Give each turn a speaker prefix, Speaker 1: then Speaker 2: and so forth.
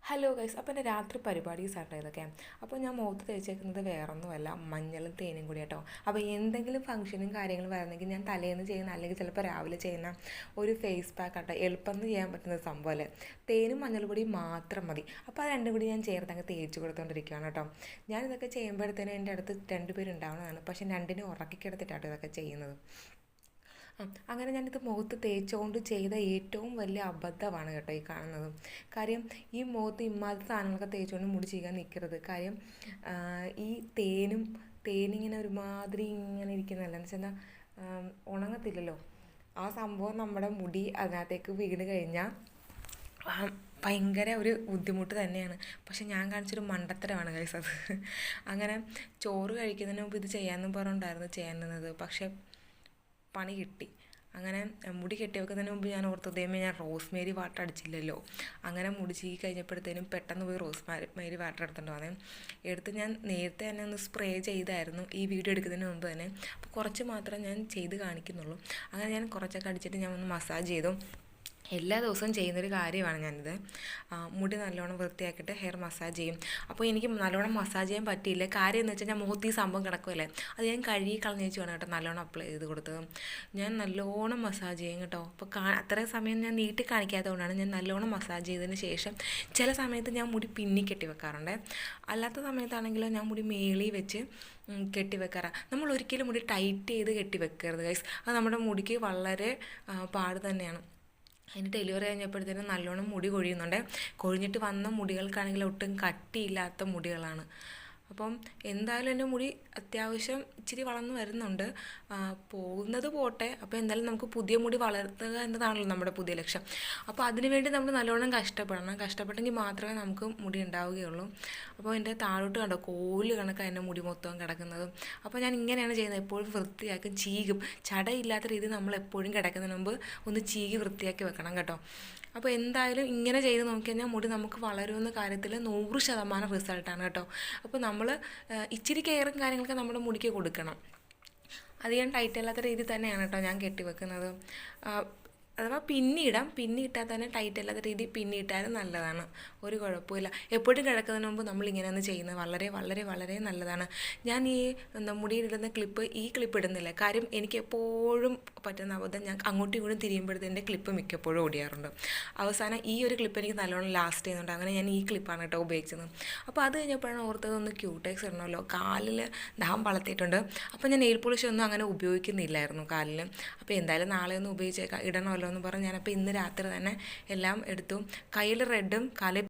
Speaker 1: Hello guys, അപ്പോൾ എൻ്റെ രാത്രി പരിപാടീസാട്ടോ ഇതൊക്കെ. അപ്പോൾ ഞാൻ മുഖത്ത് തേച്ചേക്കുന്നത് വേറൊന്നുമല്ല, മഞ്ഞളും തേനും കൂടി കേട്ടോ. അപ്പോൾ എന്തെങ്കിലും ഫംഗ്ഷനും കാര്യങ്ങളും വരുന്നെങ്കിൽ ഞാൻ തലേന്ന് ചെയ്യുന്ന അല്ലെങ്കിൽ ചിലപ്പോൾ രാവിലെ ചെയ്യുന്ന ഒരു ഫേസ് പാക്ക് ആട്ടോ, എളുപ്പം ചെയ്യാൻ പറ്റുന്ന സംഭവമല്ലേ. തേനും മഞ്ഞൾ പൊടിയും മാത്രം മതി. അപ്പോൾ അത് രണ്ടും കൂടി ഞാൻ ചേർത്ത് അങ്ങ് തേച്ച് കൊടുത്തുകൊണ്ടിരിക്കുകയാണ് കേട്ടോ. ഞാനിതൊക്കെ ചെയ്യുമ്പോഴത്തേനും എൻ്റെ അടുത്ത് 2 പേരുണ്ടാവുന്നതാണ്, പക്ഷേ രണ്ടിനെ ഉറക്കി കിടത്തിയിട്ടാട്ടോ ഇതൊക്കെ ചെയ്യുന്നത്. അങ്ങനെ ഞാനിത് മുഖത്ത് തേച്ചുകൊണ്ട് ചെയ്ത ഏറ്റവും വലിയ അബദ്ധമാണ് കേട്ടോ ഈ കാണുന്നത്. കാര്യം ഈ മുഖത്ത് ഇമ്മാതിരി സാധനങ്ങളൊക്കെ തേച്ചുകൊണ്ട് മുടി ചെയ്യാൻ നിൽക്കരുത്. കാര്യം ഈ തേനിങ്ങനെ ഒരുമാതിരി ഇങ്ങനെ ഇരിക്കുന്നതല്ല എന്ന് വെച്ചാൽ ഉണങ്ങത്തില്ലല്ലോ. ആ സംഭവം നമ്മുടെ മുടി അതിനകത്തേക്ക് വീണ് കഴിഞ്ഞാൽ ഭയങ്കര ഒരു ബുദ്ധിമുട്ട് തന്നെയാണ്. പക്ഷെ ഞാൻ കാണിച്ചൊരു മണ്ടത്തരമാണ് ഗൈസ് അത്. അങ്ങനെ ചോറ് കഴിക്കുന്നതിന് മുമ്പ് ഇത് ചെയ്യാമെന്നും പറഞ്ഞുകൊണ്ടായിരുന്നു ചെയ്യാനുള്ളത്. പക്ഷെ പണി കിട്ടി. അങ്ങനെ മുടി കെട്ടി വെക്കുന്നതിന് മുമ്പ് ഞാൻ ഓർത്തു, ദൈവമേ ഞാൻ റോസ്മേരി വാട്ടർ അടിച്ചില്ലല്ലോ. അങ്ങനെ മുടി ചീകി കഴിഞ്ഞപ്പോഴത്തേനും പെട്ടെന്ന് പോയി റോസ്മേരി വാട്ടർ എടുത്തിട്ട് വന്നേ. എടുത്ത് ഞാൻ നേരത്തെ തന്നെ ഒന്ന് സ്പ്രേ ചെയ്തായിരുന്നു ഈ വീഡിയോ എടുക്കുന്നതിന് മുമ്പ് തന്നെ. അപ്പോൾ കുറച്ച് മാത്രമേ ഞാൻ ചെയ്ത് കാണിക്കുന്നുള്ളൂ. അങ്ങനെ ഞാൻ കുറച്ചൊക്കെ അടിച്ചിട്ട് ഞാൻ ഒന്ന് മസാജ് ചെയ്തു. എല്ലാ ദിവസവും ചെയ്യുന്നൊരു കാര്യമാണ് ഞാനിത്. മുടി നല്ലോണം വൃത്തിയാക്കിയിട്ട് ഹെയർ മസാജ് ചെയ്യും. അപ്പോൾ എനിക്ക് നല്ലോണം മസാജ് ചെയ്യാൻ പറ്റിയില്ല. കാര്യം എന്ന് വെച്ചാൽ ഞാൻ മുഖത്ത് ഈ സംഭവം കിടക്കുമല്ലേ, അത് ഞാൻ കഴുകി കളഞ്ഞേച്ച് വേണം കേട്ടോ നല്ലോണം അപ്ലൈ ചെയ്ത് കൊടുത്തത്. ഞാൻ നല്ലോണം മസാജ് ചെയ്യും കേട്ടോ. അപ്പോൾ അത്രയും സമയം ഞാൻ നീട്ടി കാണിക്കാത്തതുകൊണ്ടാണ് ഞാൻ നല്ലോണം മസാജ് ചെയ്തതിന് ശേഷം ചില സമയത്ത് ഞാൻ മുടി പിന്നി കെട്ടി വെക്കാറുണ്ട്. അല്ലാത്ത സമയത്താണെങ്കിലും ഞാൻ മുടി മേളി വെച്ച് കെട്ടി വെക്കാറാണ്. നമ്മൾ ഒരിക്കലും മുടി ടൈറ്റ് ചെയ്ത് കെട്ടി വെക്കരുത് ഗൈസ്. അത് നമ്മുടെ മുടിക്ക് വളരെ പാട് തന്നെയാണ്. അതിന് ഡെലിവറി കഴിഞ്ഞപ്പോഴത്തേനും നല്ലോണം മുടി കൊഴിയുന്നുണ്ട്. കൊഴിഞ്ഞിട്ട് വന്ന മുടികൾക്കാണെങ്കിൽ ഒട്ടും കട്ടിയില്ലാത്ത മുടികളാണ്. അപ്പം എന്തായാലും എൻ്റെ മുടി അത്യാവശ്യം ഇച്ചിരി വളർന്നു വരുന്നുണ്ട്. പോകുന്നത് പോട്ടെ. അപ്പോൾ എന്തായാലും നമുക്ക് പുതിയ മുടി വളർത്തുക എന്നതാണല്ലോ നമ്മുടെ പുതിയ ലക്ഷ്യം. അപ്പോൾ അതിനുവേണ്ടി നമ്മൾ നല്ലോണം കഷ്ടപ്പെടണം. കഷ്ടപ്പെട്ടെങ്കിൽ മാത്രമേ നമുക്ക് മുടി ഉണ്ടാവുകയുള്ളൂ. അപ്പോൾ എൻ്റെ താഴോട്ട് കണ്ടോ കോല് കണക്കാണ് എൻ്റെ മുടി മൊത്തം കിടക്കുന്നത്. അപ്പോൾ ഞാൻ ഇങ്ങനെയാണ് ചെയ്യുന്നത്, എപ്പോഴും വൃത്തിയാക്കും, ചീകും. ചടയില്ലാത്ത രീതിയിൽ നമ്മൾ എപ്പോഴും കിടക്കുന്നതിന് മുമ്പ് ഒന്ന് ചീകി വൃത്തിയാക്കി വെക്കണം കേട്ടോ. അപ്പോൾ എന്തായാലും ഇങ്ങനെ ചെയ്ത് നോക്കിക്കഴിഞ്ഞാൽ മുടി നമുക്ക് വളരുമെന്ന കാര്യത്തിൽ 100% റിസൾട്ടാണ് കേട്ടോ. അപ്പോൾ നമ്മൾ ഇച്ചിരി കെയറും കാര്യങ്ങളൊക്കെ നമ്മുടെ മുടിക്ക് കൊടുക്കണം. അധികം ടൈറ്റ് അല്ലാത്ത രീതിയിൽ തന്നെയാണ് കേട്ടോ ഞാൻ കെട്ടിവെക്കുന്നത്. അഥവാ പിന്നിയിട്ടാൽ തന്നെ ടൈറ്റ് അല്ലാത്ത രീതിയിൽ പിന്നിയിട്ടാലും നല്ലതാണ്, ഒരു കുഴപ്പമില്ല. എപ്പോഴും കിടക്കുന്നതിന് മുമ്പ് നമ്മളിങ്ങനെ ഒന്ന് ചെയ്യുന്നത് വളരെ വളരെ വളരെ നല്ലതാണ്. ഞാൻ ഈ മുടിയിലിടുന്ന ഈ ക്ലിപ്പ് ഇടുന്നില്ല. കാര്യം എനിക്ക് എപ്പോഴും പറ്റുന്ന അബദ്ധം, ഞാൻ അങ്ങോട്ടും ഇങ്ങോട്ടും തിരിയുമ്പോഴത്തേൻ്റെ ക്ലിപ്പ് മിക്കപ്പോഴും ഓടിയാറുണ്ട്. അവസാനം ഈ ഒരു ക്ലിപ്പ് എനിക്ക് നല്ലോണം ലാസ്റ്റ് ചെയ്യുന്നുണ്ട്. അങ്ങനെ ഞാൻ ഈ ക്ലിപ്പാണ് കേട്ടോ ഉപയോഗിച്ചത്. അപ്പോൾ അത് കഴിഞ്ഞപ്പോഴാണ് ഓർത്തത് ഒന്ന് ക്യൂടെക്സ് ഇടണമല്ലോ. കാലിൽ ദാഹം വളർത്തിയിട്ടുണ്ട്. അപ്പോൾ ഞാൻ നെയിൽ പോളിഷ് ഒന്നും അങ്ങനെ ഉപയോഗിക്കുന്നില്ലായിരുന്നു കാലിൽ. അപ്പോൾ എന്തായാലും നാളെ ഒന്ന് ഇടണമല്ലോ എന്ന് പറഞ്ഞ് ഞാനപ്പോൾ ഇന്ന് രാത്രി തന്നെ എല്ലാം എടുത്തു. കയ്യിൽ റെഡും കാലിൽ